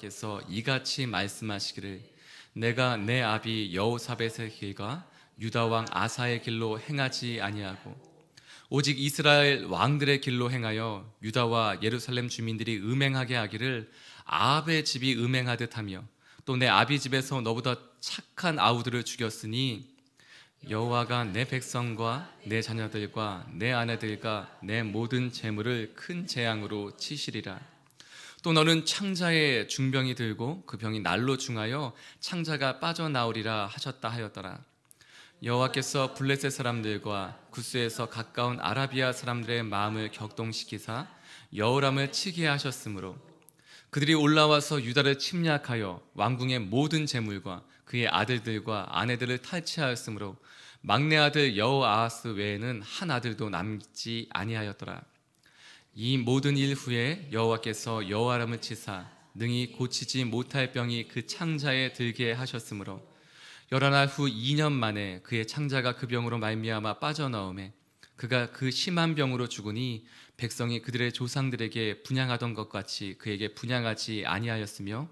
여호와께서 이같이 말씀하시기를 내가 내 아비 여호사밧의 길과 유다 왕 아사의 길로 행하지 아니하고 오직 이스라엘 왕들의 길로 행하여 유다와 예루살렘 주민들이 음행하게 하기를 아합의 집이 음행하듯 하며 또 내 아비 집에서 너보다 착한 아우들을 죽였으니 여호와가 내 백성과 내 자녀들과 내 아내들과 내 모든 재물을 큰 재앙으로 치시리라. 또 너는 창자에 중병이 들고 그 병이 날로 중하여 창자가 빠져나오리라 하셨다 하였더라. 여호와께서 블레셋 사람들과 구스에서 가까운 아라비아 사람들의 마음을 격동시키사 여호람을 치게 하셨으므로 그들이 올라와서 유다를 침략하여 왕궁의 모든 재물과 그의 아들들과 아내들을 탈취하였으므로 막내 아들 여호아하스 외에는 한 아들도 남지 아니하였더라. 이 모든 일 후에 여호와께서 여호아람을 치사 능히 고치지 못할 병이 그 창자에 들게 하셨으므로 11날 후 2년 만에 그의 창자가 그 병으로 말미암아 빠져나오매 그가 그 심한 병으로 죽으니 백성이 그들의 조상들에게 분향하던 것 같이 그에게 분향하지 아니하였으며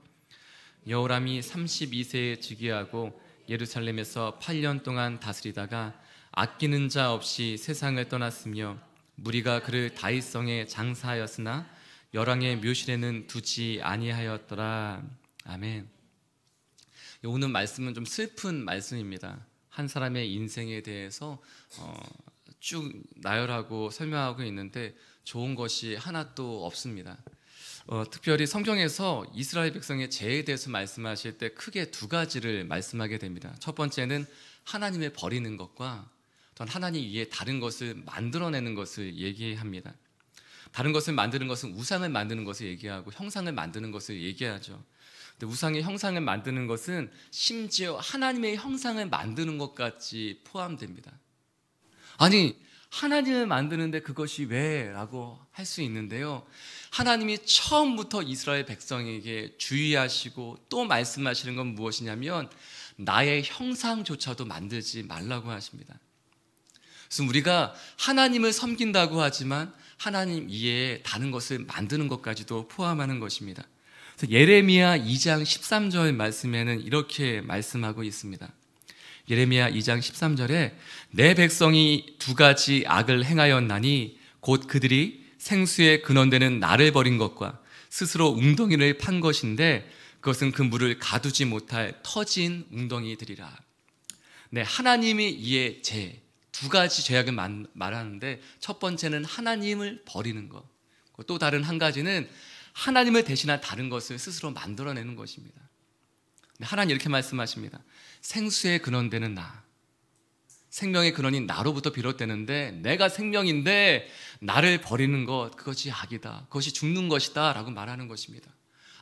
여호람이 32세에 즉위하고 예루살렘에서 8년 동안 다스리다가 아끼는 자 없이 세상을 떠났으며 무리가 그를 다윗성에 장사하였으나 열왕의 묘실에는 두지 아니하였더라. 아멘. 오늘 말씀은 좀 슬픈 말씀입니다. 한 사람의 인생에 대해서 쭉 나열하고 설명하고 있는데 좋은 것이 하나도 없습니다. 특별히 성경에서 이스라엘 백성의 죄에 대해서 말씀하실 때 크게 두 가지를 말씀하게 됩니다. 첫 번째는 하나님을 버리는 것과 또 하나님 위에 다른 것을 만들어내는 것을 얘기합니다. 다른 것을 만드는 것은 우상을 만드는 것을 얘기하고 형상을 만드는 것을 얘기하죠. 근데 우상의 형상을 만드는 것은 심지어 하나님의 형상을 만드는 것까지 포함됩니다. 아니, 하나님을 만드는데 그것이 왜? 라고 할 수 있는데요, 하나님이 처음부터 이스라엘 백성에게 주의하시고 또 말씀하시는 건 무엇이냐면 나의 형상조차도 만들지 말라고 하십니다. 그래서 우리가 하나님을 섬긴다고 하지만 하나님 이외에 다른 것을 만드는 것까지도 포함하는 것입니다. 그래서 예레미야 2장 13절 말씀에는 이렇게 말씀하고 있습니다. 예레미야 2장 13절에 내 백성이 두 가지 악을 행하였나니 곧 그들이 생수의 근원되는 나를 버린 것과 스스로 웅덩이를 판 것인데 그것은 그 물을 가두지 못할 터진 웅덩이들이라. 네, 하나님이 이에 죄, 두 가지 죄악을 말하는데 첫 번째는 하나님을 버리는 것, 또 다른 한 가지는 하나님을 대신한 다른 것을 스스로 만들어내는 것입니다. 하나님 이렇게 말씀하십니다. 생수의 근원되는 나, 생명의 근원인 나로부터 비롯되는데 내가 생명인데 나를 버리는 것, 그것이 악이다, 그것이 죽는 것이다 라고 말하는 것입니다.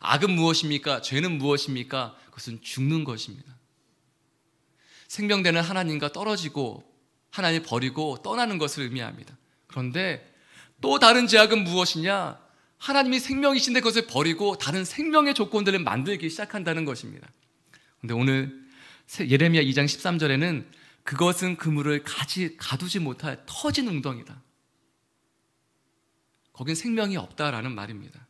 악은 무엇입니까? 죄는 무엇입니까? 그것은 죽는 것입니다. 생명되는 하나님과 떨어지고 하나님을 버리고 떠나는 것을 의미합니다. 그런데 또 다른 죄악은 무엇이냐? 하나님이 생명이신데 그것을 버리고 다른 생명의 조건들을 만들기 시작한다는 것입니다. 그런데 오늘 예레미야 2장 13절에는 그것은 그물을 가두지 못할 터진 웅덩이다, 거긴 생명이 없다라는 말입니다.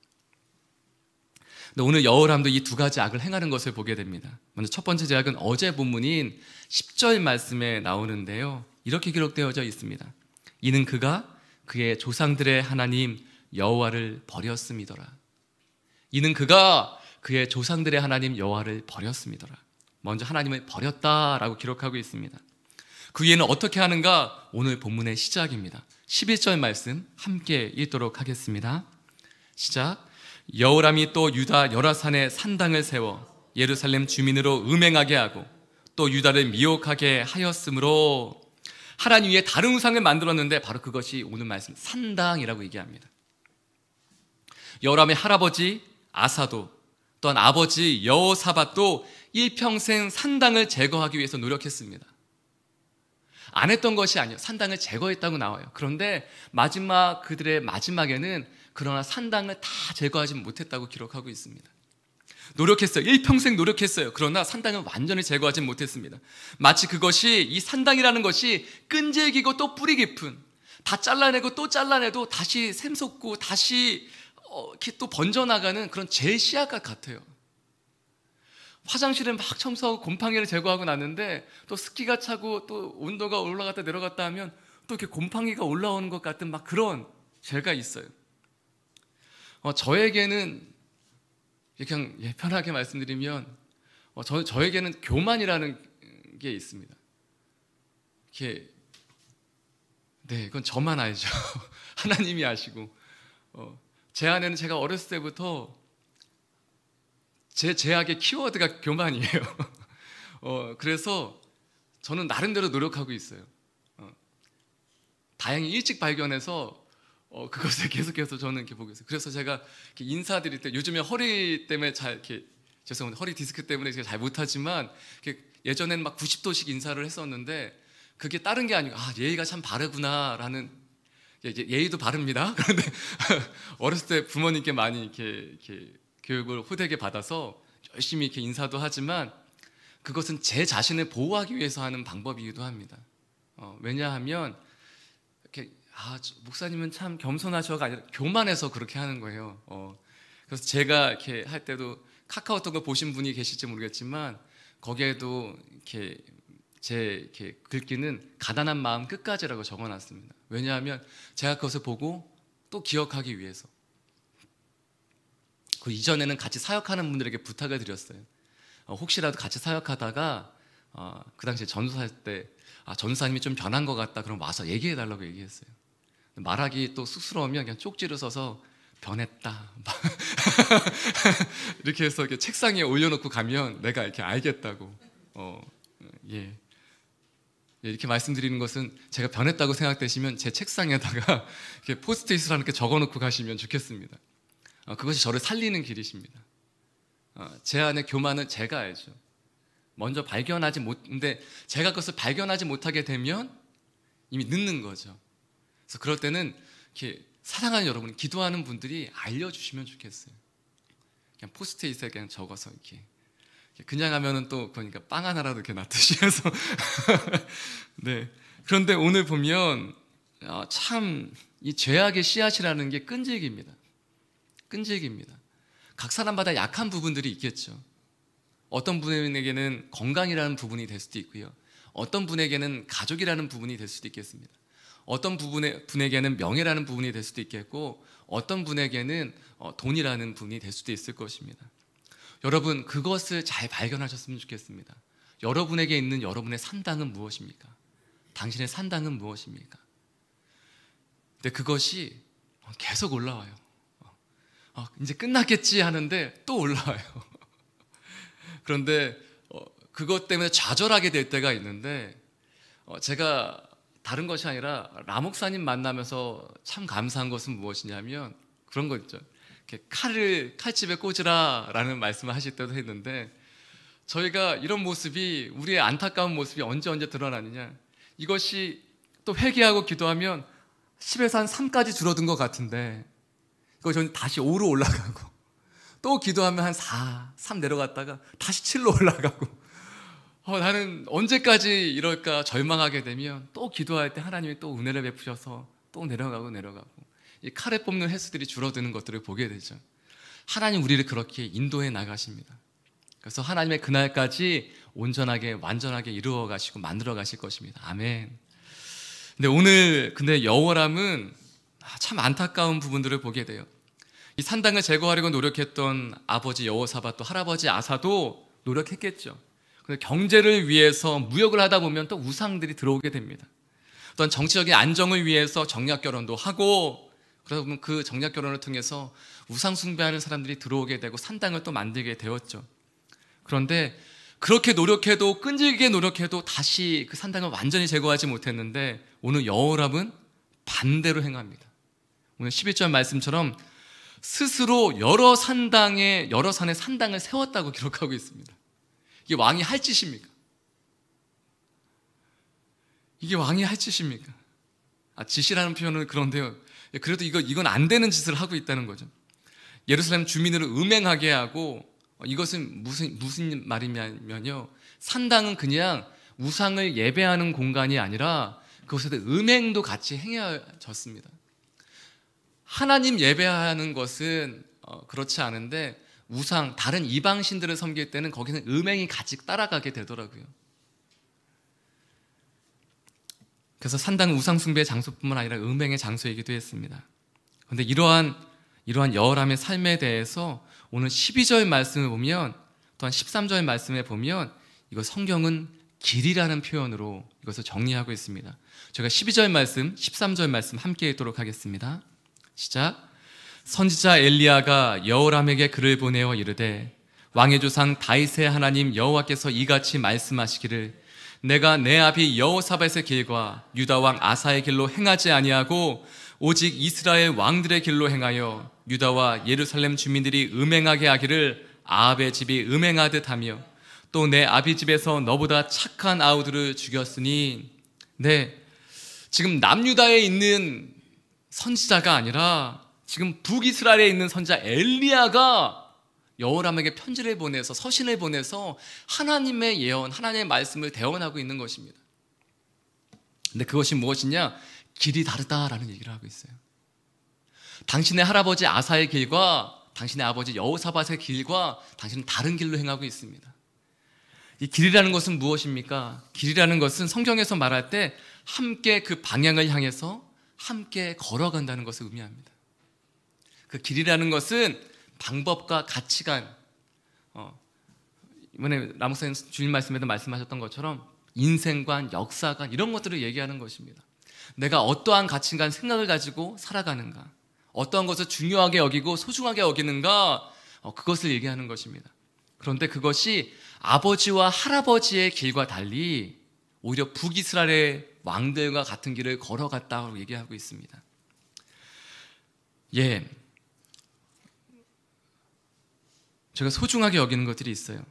근데 오늘 여호람도 이 두 가지 악을 행하는 것을 보게 됩니다. 먼저 첫 번째 죄악은 어제 본문인 10절 말씀에 나오는데요, 이렇게 기록되어져 있습니다. 이는 그가 그의 조상들의 하나님 여호와를 버렸음이더라. 이는 그가 그의 조상들의 하나님 여호와를 버렸음이더라. 먼저 하나님을 버렸다라고 기록하고 있습니다. 그 위에는 어떻게 하는가? 오늘 본문의 시작입니다. 11절 말씀 함께 읽도록 하겠습니다. 시작. 여호람이 또 유다 여러 산에 산당을 세워 예루살렘 주민으로 음행하게 하고 또 유다를 미혹하게 하였으므로, 하나님 위에 다른 우상을 만들었는데 바로 그것이 오늘 말씀 산당이라고 얘기합니다. 여호람의 할아버지 아사도 또한 아버지 여호사밧도 일평생 산당을 제거하기 위해서 노력했습니다. 안 했던 것이 아니에요. 산당을 제거했다고 나와요. 그런데 그들의 마지막에는 그러나 산당을 다 제거하지 못했다고 기록하고 있습니다. 노력했어요. 일평생 노력했어요. 그러나 산당을 완전히 제거하지 못했습니다. 마치 그것이, 이 산당이라는 것이 끈질기고 또 뿌리 깊은, 다 잘라내고 또 잘라내도 다시 샘솟고 다시 이렇게 또 번져나가는 그런 제 씨앗과 같아요. 화장실을 막 청소하고 곰팡이를 제거하고 났는데 또 습기가 차고 또 온도가 올라갔다 내려갔다 하면 또 이렇게 곰팡이가 올라오는 것 같은 막 그런 죄가 있어요. 저에게는 그냥 편하게 말씀드리면 저에게는 교만이라는 게 있습니다. 이렇게 네, 그건 저만 알죠. 하나님이 아시고 제 안에는 제가 어렸을 때부터 제 제약의 키워드가 교만이에요. 그래서 저는 나름대로 노력하고 있어요. 다행히 일찍 발견해서 그것을 계속해서 저는 이렇게 보고 있어요. 그래서 제가 이렇게 인사드릴 때 요즘에 허리 때문에 잘 이렇게 죄송합니다. 허리 디스크 때문에 제가 잘 못하지만 예전에는 막 90도씩 인사를 했었는데 그게 다른 게 아니고 예의가 참 바르구나라는 예의도 바릅니다. 그런데 어렸을 때 부모님께 많이 이렇게 교육을 호되게 받아서 열심히 이렇게 인사도 하지만 그것은 제 자신을 보호하기 위해서 하는 방법이기도 합니다. 왜냐하면 이렇게 목사님은 참 겸손하셔가 아니라 교만해서 그렇게 하는 거예요. 그래서 제가 이렇게 할 때도 카카오톡을 보신 분이 계실지 모르겠지만 거기에도 이렇게 제 이렇게 글귀는 가난한 마음 끝까지라고 적어놨습니다. 왜냐하면 제가 그것을 보고 또 기억하기 위해서. 그 이전에는 같이 사역하는 분들에게 부탁을 드렸어요. 혹시라도 같이 사역하다가 그 당시에 전도할 때 전도사님이 좀 변한 것 같다 그럼 와서 얘기해달라고 얘기했어요. 말하기 또 쑥스러우면 그냥 쪽지를 써서 변했다 이렇게 해서 이렇게 책상에 올려놓고 가면 내가 이렇게 알겠다고. 이렇게 말씀드리는 것은 제가 변했다고 생각되시면 제 책상에다가 이렇게 포스트잇을 하나 이렇게 적어놓고 가시면 좋겠습니다. 그것이 저를 살리는 길이십니다. 제 안에 교만은 제가 알죠. 먼저 발견하지 못근데 제가 그것을 발견하지 못하게 되면 이미 늦는 거죠. 그래서 그럴 때는 이렇게 사랑하는 여러분, 기도하는 분들이 알려주시면 좋겠어요. 그냥 포스트잇에 그냥 적어서 이렇게 그냥 하면은 또 그러니까 빵 하나라도 이렇게 놔두시 해서 네. 그런데 오늘 보면 참 이 죄악의 씨앗이라는 게 끈질깁니다. 각 사람마다 약한 부분들이 있겠죠. 어떤 분에게는 건강이라는 부분이 될 수도 있고요. 어떤 분에게는 가족이라는 부분이 될 수도 있겠습니다. 어떤 분에게는 명예라는 부분이 될 수도 있겠고 어떤 분에게는 돈이라는 부분이 될 수도 있을 것입니다. 여러분 그것을 잘 발견하셨으면 좋겠습니다. 여러분에게 있는 여러분의 산당은 무엇입니까? 당신의 산당은 무엇입니까? 근데 그것이 계속 올라와요. 이제 끝났겠지 하는데 또 올라와요. 그런데 그것 때문에 좌절하게 될 때가 있는데 제가 다른 것이 아니라 라 목사님 만나면서 참 감사한 것은 무엇이냐면 그런 거 있죠. 이렇게 칼집에 꽂으라 라는 말씀을 하실 때도 했는데 저희가 이런 모습이 우리의 안타까운 모습이 언제 드러나느냐, 이것이 또 회개하고 기도하면 10에서 한 3까지 줄어든 것 같은데 이거 저는 다시 5로 올라가고 또 기도하면 한 4, 3 내려갔다가 다시 7로 올라가고 나는 언제까지 이럴까 절망하게 되면 또 기도할 때 하나님이 또 은혜를 베푸셔서 또 내려가고 이 칼에 뽑는 횟수들이 줄어드는 것들을 보게 되죠. 하나님 우리를 그렇게 인도해 나가십니다. 그래서 하나님의 그날까지 온전하게 완전하게 이루어 가시고 만들어 가실 것입니다. 아멘. 근데 오늘 여호람은 참 안타까운 부분들을 보게 돼요. 이 산당을 제거하려고 노력했던 아버지 여호사밧 또 할아버지 아사도 노력했겠죠. 근데 경제를 위해서 무역을 하다 보면 또 우상들이 들어오게 됩니다. 또한 정치적인 안정을 위해서 정략 결혼도 하고 그러다 보면 그 정략 결혼을 통해서 우상 숭배하는 사람들이 들어오게 되고 산당을 또 만들게 되었죠. 그런데 그렇게 노력해도 끈질기게 노력해도 다시 그 산당을 완전히 제거하지 못했는데 오늘 여호람은 반대로 행합니다. 오늘 11절 말씀처럼 스스로 여러 산에 산당을 세웠다고 기록하고 있습니다. 이게 왕이 할 짓입니까? 이게 왕이 할 짓입니까? 짓이라는 표현은 그런데요. 그래도 이건 안 되는 짓을 하고 있다는 거죠. 예루살렘 주민을 음행하게 하고 이것은 무슨 말이냐면요. 산당은 그냥 우상을 예배하는 공간이 아니라 그것에 음행도 같이 행해졌습니다. 하나님 예배하는 것은 그렇지 않은데 우상, 다른 이방신들을 섬길 때는 거기는 음행이 같이 따라가게 되더라고요. 그래서 산당은 우상 숭배의 장소뿐만 아니라 음행의 장소이기도 했습니다. 그런데 이러한 여호람의 삶에 대해서 오늘 12절 말씀을 보면, 또한 13절 말씀에 보면 이거 성경은 길이라는 표현으로 이것을 정리하고 있습니다. 제가 12절 말씀, 13절 말씀 함께 읽도록 하겠습니다. 시작. 선지자 엘리야가 여호람에게 글을 보내어 이르되 왕의 조상 다윗의 하나님 여호와께서 이같이 말씀하시기를 내가 내 아비 여호사밧의 길과 유다 왕 아사의 길로 행하지 아니하고 오직 이스라엘 왕들의 길로 행하여 유다와 예루살렘 주민들이 음행하게 하기를 아합의 집이 음행하듯 하며 또 내 아비 집에서 너보다 착한 아우들을 죽였으니. 네, 지금 남유다에 있는 선지자가 아니라 지금 북이스라엘에 있는 선지자 엘리야가 여호람에게 편지를 보내서, 서신을 보내서 하나님의 예언, 하나님의 말씀을 대언하고 있는 것입니다. 근데 그것이 무엇이냐? 길이 다르다라는 얘기를 하고 있어요. 당신의 할아버지 아사의 길과 당신의 아버지 여호사밧의 길과 당신은 다른 길로 행하고 있습니다. 이 길이라는 것은 무엇입니까? 길이라는 것은 성경에서 말할 때 함께 그 방향을 향해서 함께 걸어간다는 것을 의미합니다. 그 길이라는 것은 방법과 가치관, 이번에 라목사님 주일 말씀에도 말씀하셨던 것처럼 인생관, 역사관, 이런 것들을 얘기하는 것입니다. 내가 어떠한 가치관, 생각을 가지고 살아가는가, 어떠한 것을 중요하게 여기고 소중하게 여기는가, 그것을 얘기하는 것입니다. 그런데 그것이 아버지와 할아버지의 길과 달리 오히려 북이스라엘의 왕들과 같은 길을 걸어갔다고 얘기하고 있습니다. 예, 제가 소중하게 여기는 것들이 있어요.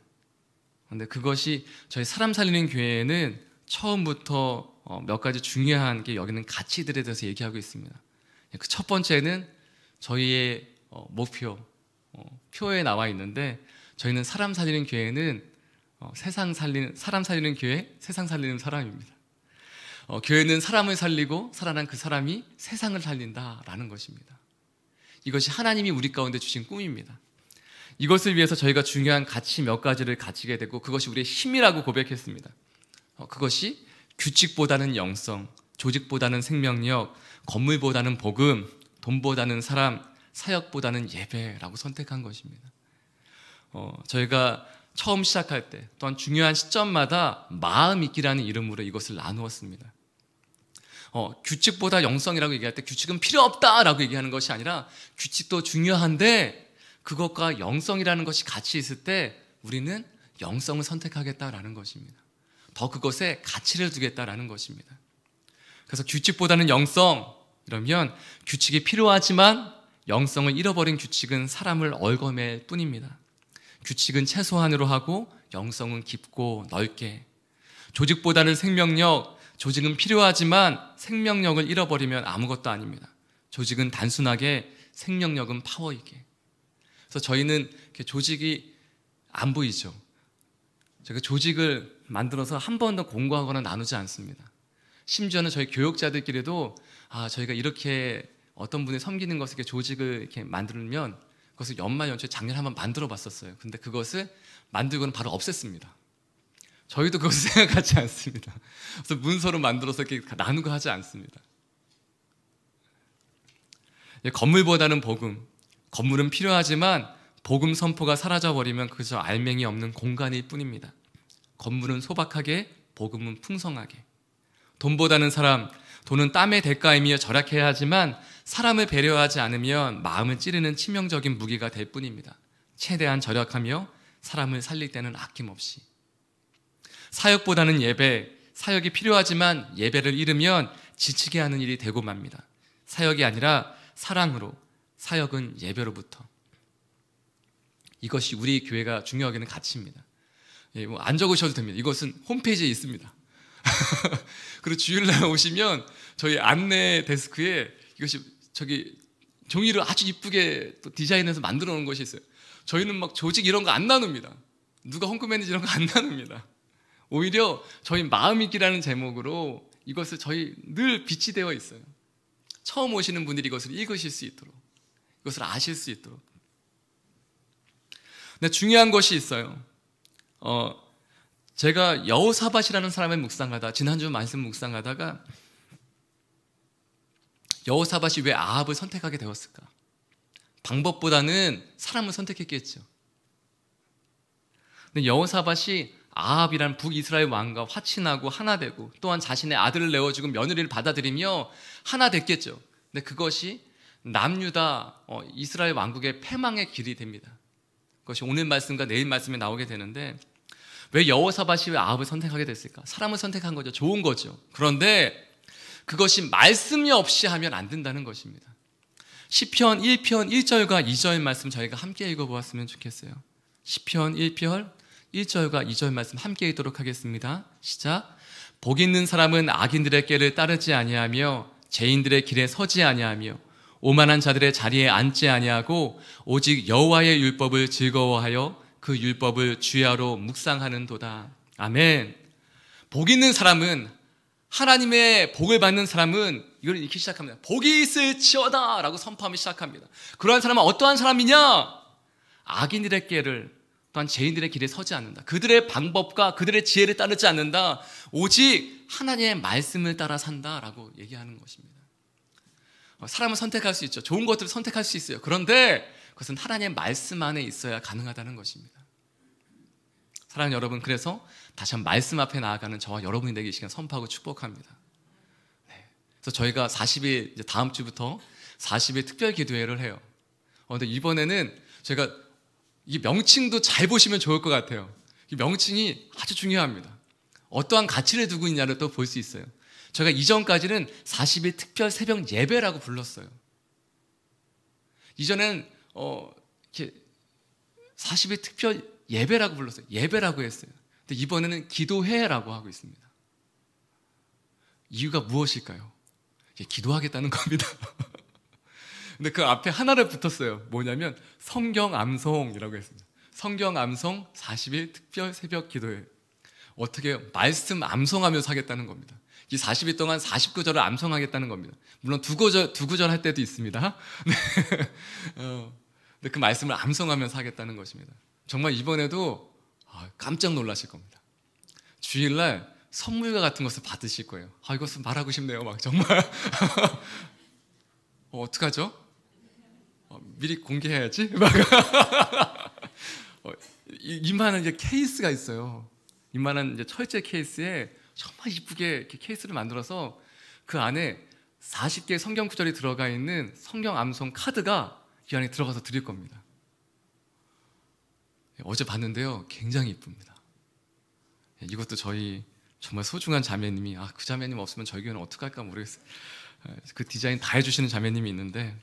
그런데 그것이 저희 사람 살리는 교회에는 처음부터 몇 가지 중요한 게 여기는 가치들에 대해서 얘기하고 있습니다. 그 첫 번째는 저희의 목표, 표에 나와 있는데, 저희는 사람 살리는 교회는 사람 살리는 교회, 세상 살리는 사람입니다. 교회는 사람을 살리고 살아난 그 사람이 세상을 살린다라는 것입니다. 이것이 하나님이 우리 가운데 주신 꿈입니다. 이것을 위해서 저희가 중요한 가치 몇 가지를 가지게 되고 그것이 우리의 힘이라고 고백했습니다. 그것이 규칙보다는 영성, 조직보다는 생명력, 건물보다는 복음, 돈보다는 사람, 사역보다는 예배라고 선택한 것입니다. 저희가 처음 시작할 때 또한 중요한 시점마다 마음 있기라는 이름으로 이것을 나누었습니다. 규칙보다 영성이라고 얘기할 때 규칙은 필요 없다라고 얘기하는 것이 아니라 규칙도 중요한데 그것과 영성이라는 것이 같이 있을 때 우리는 영성을 선택하겠다라는 것입니다. 더 그것에 가치를 두겠다라는 것입니다. 그래서 규칙보다는 영성, 이러면 규칙이 필요하지만 영성을 잃어버린 규칙은 사람을 얽어맬 뿐입니다. 규칙은 최소한으로 하고 영성은 깊고 넓게. 조직보다는 생명력, 조직은 필요하지만 생명력을 잃어버리면 아무것도 아닙니다. 조직은 단순하게, 생명력은 파워 있게. 그래서 저희는 조직이 안 보이죠. 제가 조직을 만들어서 한 번도 공고하거나 나누지 않습니다. 심지어는 저희 교육자들끼리도 저희가 이렇게 어떤 분이 섬기는 것을 이렇게 조직을 이렇게 만들면 그것을 연말연초에 작년에 한번 만들어 봤었어요. 근데 그것을 만들고는 바로 없앴습니다. 저희도 그것을 생각하지 않습니다. 그래서 문서로 만들어서 이렇게 나누고 하지 않습니다. 건물보다는 복음. 건물은 필요하지만 복음 선포가 사라져버리면 그저 알맹이 없는 공간일 뿐입니다. 건물은 소박하게, 복음은 풍성하게. 돈보다는 사람, 돈은 땀의 대가이며 절약해야 하지만 사람을 배려하지 않으면 마음을 찌르는 치명적인 무기가 될 뿐입니다. 최대한 절약하며 사람을 살릴 때는 아낌없이. 사역보다는 예배, 사역이 필요하지만 예배를 잃으면 지치게 하는 일이 되고 맙니다. 사역이 아니라 사랑으로, 사역은 예배로부터. 이것이 우리 교회가 중요하게 는 가치입니다. 안 적으셔도 됩니다. 이것은 홈페이지에 있습니다. 그리고 주일날 오시면 저희 안내 데스크에 이것이 종이를 아주 이쁘게 또 디자인해서 만들어 놓은 것이 있어요. 저희는 막 조직 이런 거 안 나눕니다. 누가 홈크 매니저 이런 거 안 나눕니다. 오히려 저희 마음이기라는 제목으로 이것을 저희 늘 빛이 되어 있어요. 처음 오시는 분들이 이것을 읽으실 수 있도록, 이것을 아실 수 있도록. 근데 중요한 것이 있어요. 제가 여호사밧이라는 사람의 묵상하다, 지난주 말씀 묵상하다가 여호사밧이 왜 아합을 선택하게 되었을까? 방법보다는 사람을 선택했겠죠. 근데 여호사밧이 아합이란 북이스라엘 왕과 화친하고 하나 되고, 또한 자신의 아들을 내어주고 며느리를 받아들이며 하나 됐겠죠. 근데 그것이 남유다 이스라엘 왕국의 패망의 길이 됩니다. 그것이 오늘 말씀과 내일 말씀에 나오게 되는데, 왜 여호사밧이 왜 아합을 선택하게 됐을까? 사람을 선택한 거죠. 좋은 거죠. 그런데 그것이 말씀이 없이 하면 안 된다는 것입니다. 시편 1편 1절과 2절 말씀 저희가 함께 읽어보았으면 좋겠어요. 시편 1편 1절과 2절 말씀 함께 읽도록 하겠습니다. 시작. 복 있는 사람은 악인들의 꾀를 따르지 아니하며 죄인들의 길에 서지 아니하며 오만한 자들의 자리에 앉지 아니하고 오직 여호와의 율법을 즐거워하여 그 율법을 주야로 묵상하는도다. 아멘. 복 있는 사람은, 하나님의 복을 받는 사람은 이걸 읽기 시작합니다. 복이 있을지어다 라고 선포하기 시작합니다. 그러한 사람은 어떠한 사람이냐? 악인들의 꾀를, 또한 죄인들의 길에 서지 않는다. 그들의 방법과 그들의 지혜를 따르지 않는다. 오직 하나님의 말씀을 따라 산다라고 얘기하는 것입니다. 사람은 선택할 수 있죠. 좋은 것들을 선택할 수 있어요. 그런데 그것은 하나님의 말씀 안에 있어야 가능하다는 것입니다. 사랑하는 여러분, 그래서 다시 한번 말씀 앞에 나아가는 저와 여러분이 되기 시간 선포하고 축복합니다. 네. 그래서 저희가 40일, 이제 다음 주부터 40일 특별 기도회를 해요. 근데 이번에는 제가 이 명칭도 잘 보시면 좋을 것 같아요. 이 명칭이 아주 중요합니다. 어떠한 가치를 두고 있냐를 또 볼 수 있어요. 저희가 이전까지는 40일 특별 새벽 예배라고 불렀어요. 이전엔 이렇게 40일 특별 예배라고 불렀어요. 예배라고 했어요. 근데 이번에는 기도회라고 하고 있습니다. 이유가 무엇일까요? 기도하겠다는 겁니다. 근데 그 앞에 하나를 붙었어요. 뭐냐면 성경 암송이라고 했습니다. 성경 암송 40일 특별 새벽 기도회. 어떻게 말씀 암송하면서 하겠다는 겁니다. 이 40일 동안 49절을 암송하겠다는 겁니다. 물론 두 구절 할 때도 있습니다. 근데 그 말씀을 암송하면서 하겠다는 것입니다. 정말 이번에도 깜짝 놀라실 겁니다. 주일날 선물과 같은 것을 받으실 거예요. 이것은 말하고 싶네요. 막 정말. 어떡하죠? 미리 공개해야지. 이만한 이제 케이스가 있어요. 이만한 이제 철제 케이스에 정말 이쁘게 이렇게 케이스를 만들어서 그 안에 40개의 성경 구절이 들어가 있는 성경 암송 카드가 이 안에 들어가서 드릴 겁니다. 어제 봤는데요, 굉장히 이쁩니다. 이것도 저희 정말 소중한 자매님이, 그 자매님 없으면 저희 교회는 어떡할까 모르겠어요. 그 디자인 다 해주시는 자매님이 있는데,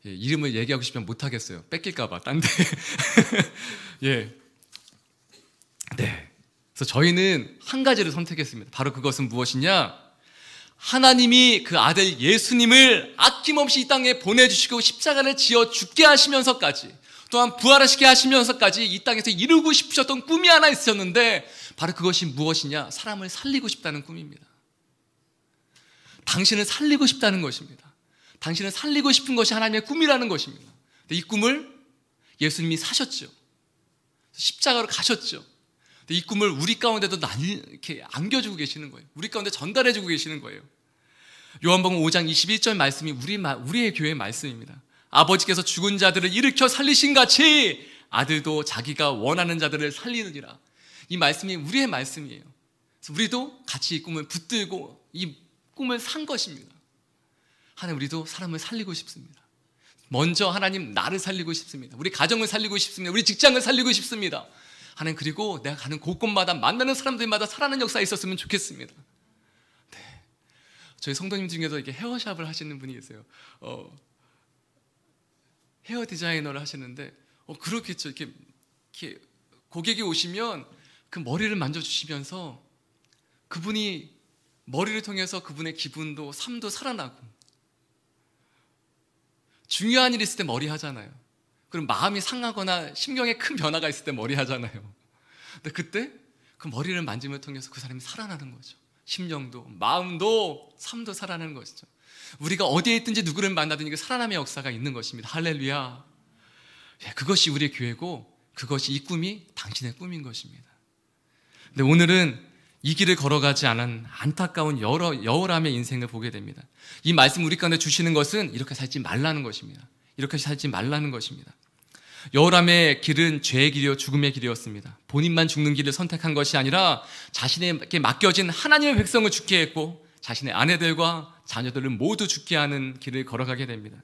이름을 얘기하고 싶으면 못하겠어요. 뺏길까봐, 딴 데. 예. 네. 그래서 저희는 한 가지를 선택했습니다. 바로 그것은 무엇이냐? 하나님이 그 아들 예수님을 아낌없이 이 땅에 보내주시고 십자가를 지어 죽게 하시면서까지, 또한 부활하시게 하시면서까지 이 땅에서 이루고 싶으셨던 꿈이 하나 있었는데, 바로 그것이 무엇이냐? 사람을 살리고 싶다는 꿈입니다. 당신을 살리고 싶다는 것입니다. 당신을 살리고 싶은 것이 하나님의 꿈이라는 것입니다. 이 꿈을 예수님이 사셨죠. 십자가로 가셨죠. 이 꿈을 우리 가운데도 이렇게 안겨주고 계시는 거예요. 우리 가운데 전달해주고 계시는 거예요. 요한복음 5장 21절 말씀이 우리의 교회의 말씀입니다. 아버지께서 죽은 자들을 일으켜 살리신 같이 아들도 자기가 원하는 자들을 살리느니라. 이 말씀이 우리의 말씀이에요. 그래서 우리도 같이 이 꿈을 붙들고 이 꿈을 산 것입니다. 하나님, 우리도 사람을 살리고 싶습니다. 먼저 하나님, 나를 살리고 싶습니다. 우리 가정을 살리고 싶습니다. 우리 직장을 살리고 싶습니다. 하나님, 그리고 내가 가는 곳곳마다 만나는 사람들마다 살아나는 역사가 있었으면 좋겠습니다. 네. 저희 성도님 중에도 이렇게 헤어샵을 하시는 분이 계세요. 헤어 디자이너를 하시는데 그렇겠죠. 이렇게 고객이 오시면 그 머리를 만져주시면서 그분이 머리를 통해서 그분의 기분도 삶도 살아나고, 중요한 일이 있을 때 머리 하잖아요. 그럼 마음이 상하거나 심경에 큰 변화가 있을 때 머리 하잖아요. 근데 그때 그 머리를 만짐을 통해서 그 사람이 살아나는 거죠. 심령도 마음도 삶도 살아나는 것이죠. 우리가 어디에 있든지 누구를 만나든지 그 살아남의 역사가 있는 것입니다. 할렐루야. 그것이 우리의 교회고 그것이 이 꿈이 당신의 꿈인 것입니다. 근데 오늘은 이 길을 걸어가지 않은 안타까운 여호람의 인생을 보게 됩니다. 이 말씀 우리 가운데 주시는 것은 이렇게 살지 말라는 것입니다. 이렇게 살지 말라는 것입니다. 여호람의 길은 죄의 길이요 죽음의 길이었습니다. 본인만 죽는 길을 선택한 것이 아니라 자신에게 맡겨진 하나님의 백성을 죽게 했고 자신의 아내들과 자녀들을 모두 죽게 하는 길을 걸어가게 됩니다.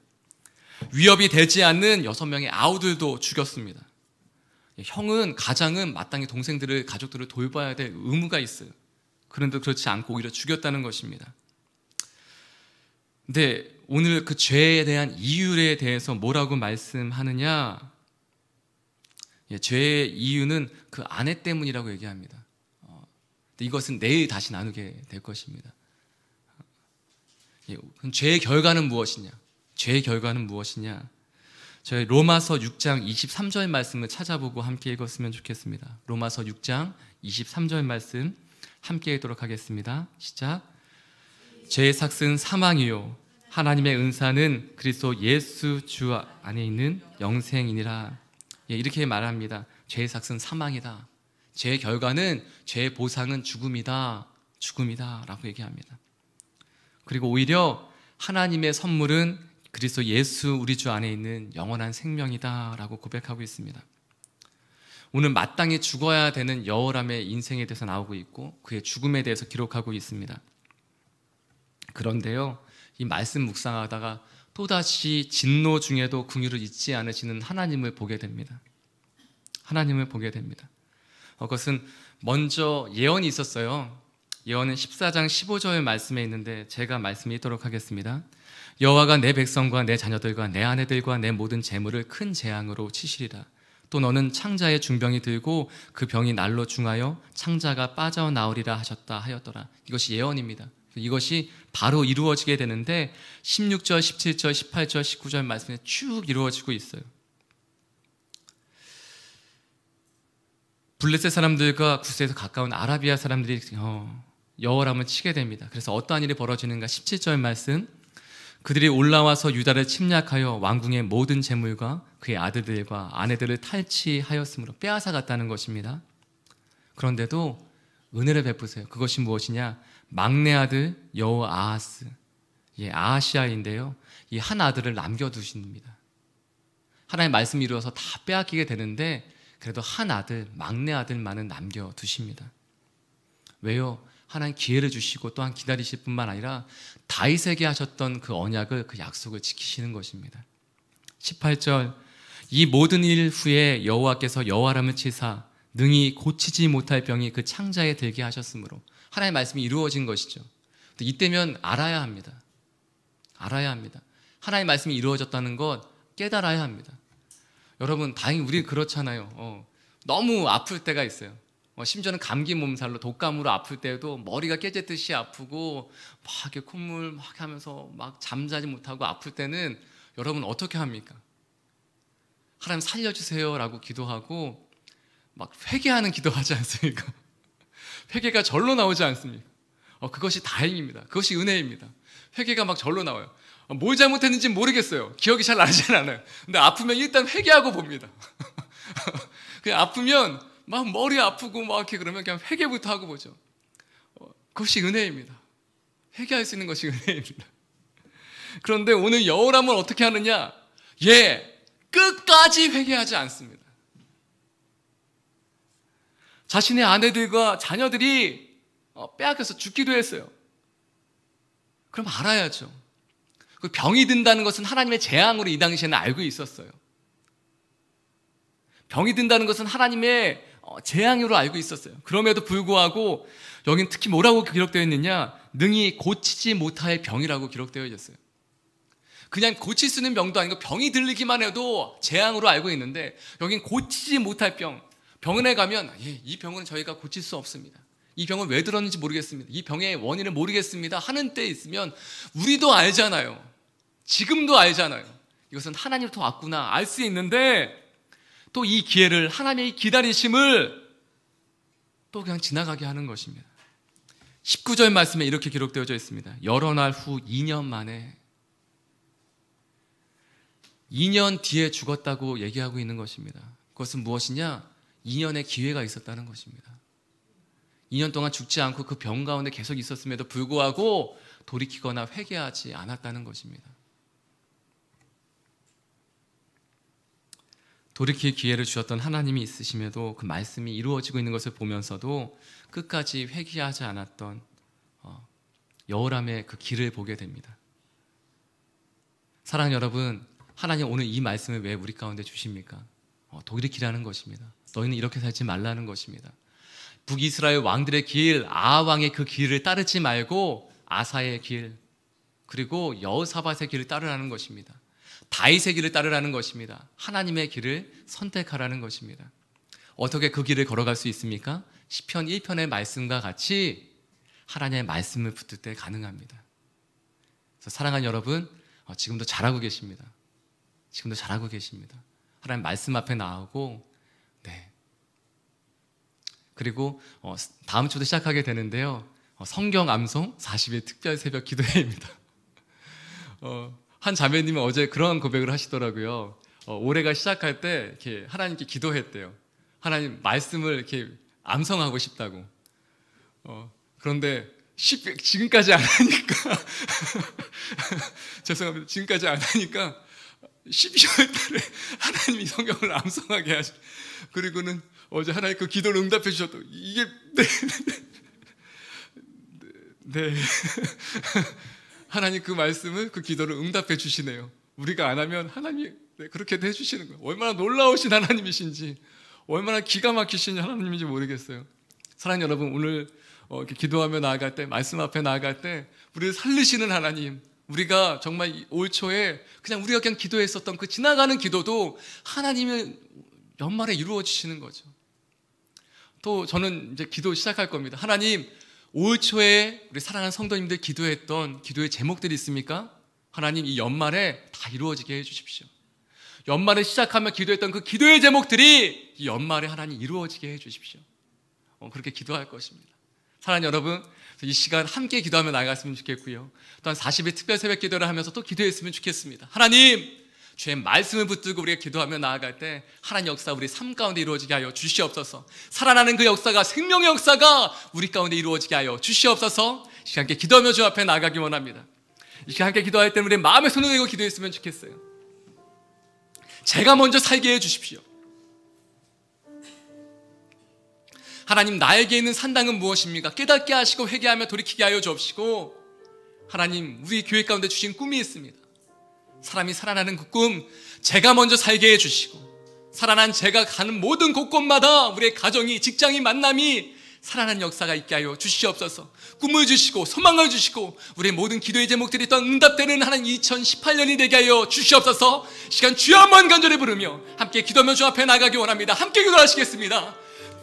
위협이 되지 않는 6명의 아우들도 죽였습니다. 형은, 가장은 마땅히 동생들을, 가족들을 돌봐야 될 의무가 있어요. 그런데 그렇지 않고 오히려 죽였다는 것입니다. 근데 오늘 그 죄에 대한 이유에 대해서 뭐라고 말씀하느냐? 죄의 이유는 그 아내 때문이라고 얘기합니다. 이것은 내일 다시 나누게 될 것입니다. 죄의 결과는 무엇이냐? 죄의 결과는 무엇이냐? 저희 로마서 6장 23절 말씀을 찾아보고 함께 읽었으면 좋겠습니다. 로마서 6장 23절 말씀 함께 읽도록 하겠습니다. 시작. 죄의 삭은 사망이요 하나님의 은사는 그리스도 예수 주 안에 있는 영생이니라. 이렇게 말합니다. 죄의 삭은 사망이다. 죄의 결과는, 죄의 보상은 죽음이다. 죽음이다 라고 얘기합니다. 그리고 오히려 하나님의 선물은 그리스도 예수 우리 주 안에 있는 영원한 생명이다 라고 고백하고 있습니다. 오늘 마땅히 죽어야 되는 여호람의 인생에 대해서 나오고 있고 그의 죽음에 대해서 기록하고 있습니다. 그런데요, 이 말씀 묵상하다가 또다시 진노 중에도 긍휼을 잊지 않으시는 하나님을 보게 됩니다. 하나님을 보게 됩니다. 그것은 먼저 예언이 있었어요. 예언은 14장 15절 말씀에 있는데 제가 말씀 읽도록 하겠습니다. 여호와가 내 백성과 내 자녀들과 내 아내들과 내 모든 재물을 큰 재앙으로 치시리라. 또 너는 창자의 중병이 들고 그 병이 날로 중하여 창자가 빠져나오리라 하셨다 하였더라. 이것이 예언입니다. 이것이 바로 이루어지게 되는데 16절, 17절, 18절, 19절 말씀에 쭉 이루어지고 있어요. 블레셋 사람들과 구스에서 가까운 아라비아 사람들이 여호람을 치게 됩니다. 그래서 어떠한 일이 벌어지는가? 17절 말씀, 그들이 올라와서 유다를 침략하여 왕궁의 모든 재물과 그의 아들들과 아내들을 탈취하였으므로 빼앗아 갔다는 것입니다. 그런데도 은혜를 베푸세요. 그것이 무엇이냐? 막내 아들 여호아하스, 아하시아인데요, 이 한 아들을 남겨두십니다. 하나님의 말씀이 이루어서 다 빼앗기게 되는데 그래도 한 아들, 막내 아들만은 남겨두십니다. 왜요? 하나님 기회를 주시고 또한 기다리실 뿐만 아니라 다윗에게 하셨던 그 언약을, 그 약속을 지키시는 것입니다. 18절, 이 모든 일 후에 여호와께서 여호와람을 치사 능히 고치지 못할 병이 그 창자에 들게 하셨으므로, 하나님의 말씀이 이루어진 것이죠. 이때면 알아야 합니다. 알아야 합니다. 하나님의 말씀이 이루어졌다는 것 깨달아야 합니다. 여러분, 다행히 우리 그렇잖아요. 너무 아플 때가 있어요. 심지어는 감기 몸살로 독감으로 아플 때도 머리가 깨졌듯이 아프고 막 이렇게 콧물 막 하면서 막 잠자지 못하고 아플 때는 여러분 어떻게 합니까? 하나님 살려주세요 라고 기도하고 막 회개하는 기도하지 않습니까? 회개가 절로 나오지 않습니까? 그것이 다행입니다. 그것이 은혜입니다. 회개가 막 절로 나와요. 뭘 잘못했는지 모르겠어요. 기억이 잘 나지 않아요. 근데 아프면 일단 회개하고 봅니다. 그냥 아프면 막 머리 아프고 막 이렇게 그러면 그냥 회개부터 하고 보죠. 그것이 은혜입니다. 회개할 수 있는 것이 은혜입니다. 그런데 오늘 여호람은 어떻게 하느냐? 끝까지 회개하지 않습니다. 자신의 아내들과 자녀들이 빼앗겨서 죽기도 했어요. 그럼 알아야죠. 병이 든다는 것은 하나님의 재앙으로 이 당시에는 알고 있었어요. 병이 든다는 것은 하나님의 재앙으로 알고 있었어요. 그럼에도 불구하고 여긴 특히 뭐라고 기록되어 있느냐? 능히 고치지 못할 병이라고 기록되어 있었어요. 그냥 고칠 수 있는 병도 아니고 병이 들리기만 해도 재앙으로 알고 있는데 여긴 고치지 못할 병. 병원에 가면 이 병은 저희가 고칠 수 없습니다. 이 병은 왜 들었는지 모르겠습니다. 이 병의 원인을 모르겠습니다 하는 때 있으면 우리도 알잖아요. 지금도 알잖아요. 이것은 하나님부터 왔구나 알 수 있는데 또 이 기회를, 하나님의 기다리심을 또 그냥 지나가게 하는 것입니다. 19절 말씀에 이렇게 기록되어져 있습니다. 여러 날 후 2년 만에 2년 뒤에 죽었다고 얘기하고 있는 것입니다. 그것은 무엇이냐? 2년의 기회가 있었다는 것입니다. 2년 동안 죽지 않고 그 병 가운데 계속 있었음에도 불구하고 돌이키거나 회개하지 않았다는 것입니다. 돌이킬 기회를 주셨던 하나님이 있으심에도 그 말씀이 이루어지고 있는 것을 보면서도 끝까지 회개하지 않았던 여호람의 그 길을 보게 됩니다. 사랑하는 여러분, 하나님 오늘 이 말씀을 왜 우리 가운데 주십니까? 돌이키라는 것입니다. 너희는 이렇게 살지 말라는 것입니다. 북이스라엘 왕들의 길, 아하왕의 그 길을 따르지 말고 아사의 길, 그리고 여호사밧의 길을 따르라는 것입니다. 다윗의 길을 따르라는 것입니다. 하나님의 길을 선택하라는 것입니다. 어떻게 그 길을 걸어갈 수 있습니까? 시편 1편의 말씀과 같이 하나님의 말씀을 붙들 때 가능합니다. 그래서 사랑하는 여러분, 지금도 잘하고 계십니다. 지금도 잘하고 계십니다. 하나님 말씀 앞에 나오고, 그리고 다음 주도 시작하게 되는데요, 성경 암송 40일 특별 새벽 기도회입니다. 한 자매님이 어제 그런 고백을 하시더라고요. 올해가 시작할 때 이렇게 하나님께 기도했대요. 하나님 말씀을 이렇게 암송하고 싶다고. 그런데 지금까지 안 하니까 죄송합니다. 지금까지 안 하니까 12월 달에 하나님이 성경을 암송하게 하시. 그리고는 어제 하나님 그 기도를 응답해 주셨다고. 이게 네. 하나님 그 말씀을, 그 기도를 응답해 주시네요. 우리가 안 하면 하나님이 그렇게도 해주시는 거예요. 얼마나 놀라우신 하나님이신지, 얼마나 기가 막히신 하나님인지 모르겠어요. 사랑하는 여러분, 오늘 이렇게 기도하며 나아갈 때, 말씀 앞에 나아갈 때 우리를 살리시는 하나님, 우리가 정말 올 초에 우리가 그냥 기도했었던 그 지나가는 기도도 하나님의 연말에 이루어 주시는 거죠. 또 저는 이제 기도 시작할 겁니다. 하나님, 올 초에 우리 사랑하는 성도님들 기도했던 기도의 제목들이 있습니까? 하나님, 이 연말에 다 이루어지게 해주십시오. 연말에 시작하며 기도했던 그 기도의 제목들이 이 연말에 하나님 이루어지게 해주십시오. 그렇게 기도할 것입니다. 사랑하는 여러분, 이 시간 함께 기도하며 나아갔으면 좋겠고요, 또한 40일 특별 새벽 기도를 하면서 또 기도했으면 좋겠습니다. 하나님, 주의 말씀을 붙들고 우리가 기도하며 나아갈 때 하나님 역사 우리 삶 가운데 이루어지게 하여 주시옵소서. 살아나는 그 역사가, 생명의 역사가 우리 가운데 이루어지게 하여 주시옵소서. 이 시간 함께 기도하며 주 앞에 나아가기 원합니다. 이 시간 함께 기도할 때는 우리 마음에 손을 내고 기도했으면 좋겠어요. 제가 먼저 살게 해 주십시오. 하나님, 나에게 있는 산당은 무엇입니까? 깨닫게 하시고 회개하며 돌이키게 하여 주옵시고, 하나님, 우리 교회 가운데 주신 꿈이 있습니다. 사람이 살아나는 그 꿈, 제가 먼저 살게 해주시고, 살아난 제가 가는 모든 곳곳마다 우리의 가정이, 직장이, 만남이 살아나는 역사가 있게 하여 주시옵소서. 꿈을 주시고 소망을 주시고 우리의 모든 기도의 제목들이 또한 응답되는 하나님 2018년이 되게 하여 주시옵소서. 시간 주여 한번 간절히 부르며 함께 기도하며 주 앞에 나가기 원합니다. 함께 기도하시겠습니다.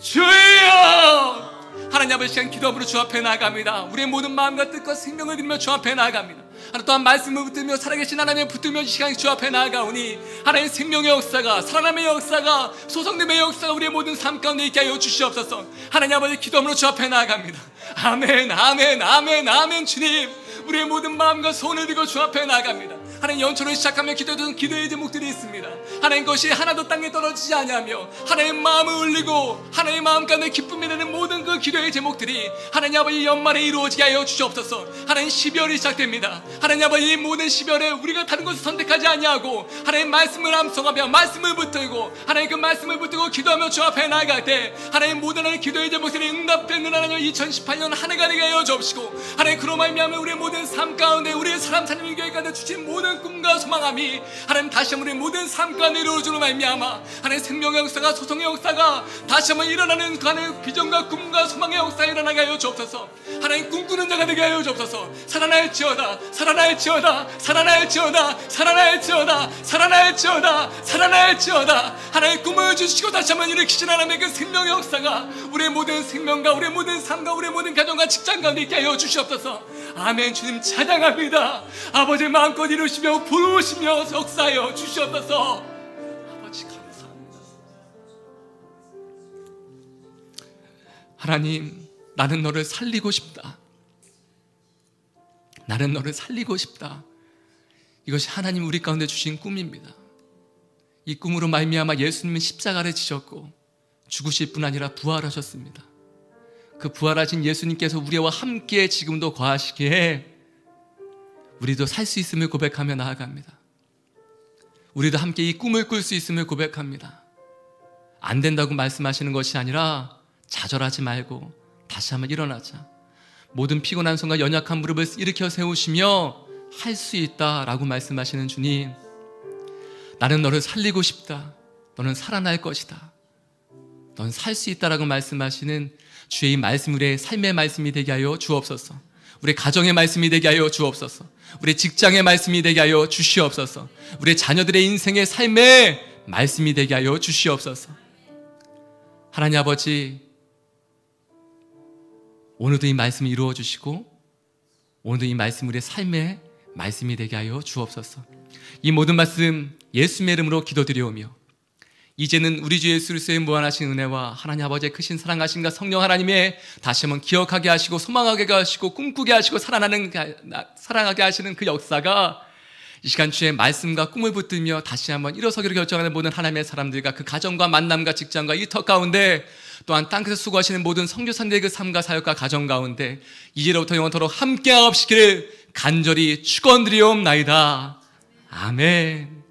주여! 하나님 아버지, 시간 기도함으로 주 앞에 나아갑니다. 우리의 모든 마음과 뜻과 생명을 드리며 주 앞에 나아갑니다. 하나님, 또한 말씀을 붙들며 살아계신 하나님을 붙들며 이 시간 주 앞에 나아가오니 하나님 생명의 역사가, 살아남의 역사가, 소성됨의 역사가 우리의 모든 삶 가운데 있게 하여 주시옵소서. 하나님 아버지, 기도함으로 주 앞에 나아갑니다. 아멘, 아멘, 아멘, 아멘. 주님, 우리의 모든 마음과 손을 들고 주 앞에 나아갑니다. 하나님, 연초를 시작하며 기도했던 기도의 제목들이 있습니다. 하나님, 것이 하나도 땅에 떨어지지 아니하며 하나님 마음을 울리고 하나님 마음 가운데 기쁨이 되는 모든 그 기도의 제목들이 하나님 아버지 연말에 이루어지게 하여 주시옵소서. 하나님, 12월이 시작됩니다. 하나님 아버지, 이 모든 12월에 우리가 다른 것을 선택하지 아니하고 하나님 말씀을 암송하며 말씀을 붙들고 하나님 그 말씀을 붙들고 기도하며 주 앞에 나아갈 때 하나님 모든 하나님 기도의 제목들이 응답되는 하나님 2018년 한 해가 되게 하여 주옵시고, 하나님 그로 말미암아 우리의 모든 삶 가운데 우리의 사람 사는 교회 가운데 주신 모든 꿈과 소망함이 하나님 다시 한번 우리의 모든 삶 가운데 이루어지는 말미암아 하나님 생명의 역사가, 소성의 역사가 다시 한번 일어나는 그 하나님 비전과 꿈과 소망의 역사가 일어나게 하여 주옵소서. 하나님 꿈꾸는 자가 되게 하여 주옵소서. 살아날지어다, 살아날지어다, 살아날지어다, 살아날지어다, 살아날지어다, 살아날지어다. 하나님 꿈을 주시고 다시 한번 일으키신 하나님의 그 생명의 역사가 우리의 모든 생명과 우리의 모든 삶과 우리의 모든 가정과 직장 가운데 있게 하여 주시옵소서. 아멘. 주님 찬양합니다. 아버지, 마음껏 이루시며 부르시며 역사하여 주시옵소서. 아버지 감사합니다. 하나님, 나는 너를 살리고 싶다. 나는 너를 살리고 싶다. 이것이 하나님 우리 가운데 주신 꿈입니다. 이 꿈으로 말미암아 예수님은 십자가를 지셨고 죽으실 뿐 아니라 부활하셨습니다. 그 부활하신 예수님께서 우리와 함께 지금도 거하시기에 우리도 살 수 있음을 고백하며 나아갑니다. 우리도 함께 이 꿈을 꿀 수 있음을 고백합니다. 안 된다고 말씀하시는 것이 아니라 좌절하지 말고 다시 한번 일어나자. 모든 피곤한 손과 연약한 무릎을 일으켜 세우시며 할 수 있다라고 말씀하시는 주님, 나는 너를 살리고 싶다. 너는 살아날 것이다. 넌 살 수 있다라고 말씀하시는 주의 이 말씀이 우리의 삶의 말씀이 되게 하여 주옵소서. 우리 가정의 말씀이 되게 하여 주옵소서. 우리 직장의 말씀이 되게 하여 주시옵소서. 우리 자녀들의 인생의 삶의 말씀이 되게 하여 주시옵소서. 하나님 아버지, 오늘도 이 말씀을 이루어 주시고 오늘도 이 말씀 우리의 삶의 말씀이 되게 하여 주옵소서. 이 모든 말씀 예수님의 이름으로 기도드리오며 이제는 우리 주 예수 그리스도의 무한하신 은혜와 하나님 아버지의 크신 사랑하심과 성령 하나님의 다시 한번 기억하게 하시고 소망하게 하시고 꿈꾸게 하시고 사랑하게 하시는 그 역사가 이 시간 주의 말씀과 꿈을 붙들며 다시 한번 일어서기를 결정하는 모든 하나님의 사람들과 그 가정과 만남과 직장과 일터 가운데 또한 땅끝에서 수고하시는 모든 선교사님들의 그 삶과 사역과 가정 가운데 이제로부터 영원토록 함께하옵시기를 간절히 축원드리옵나이다. 아멘.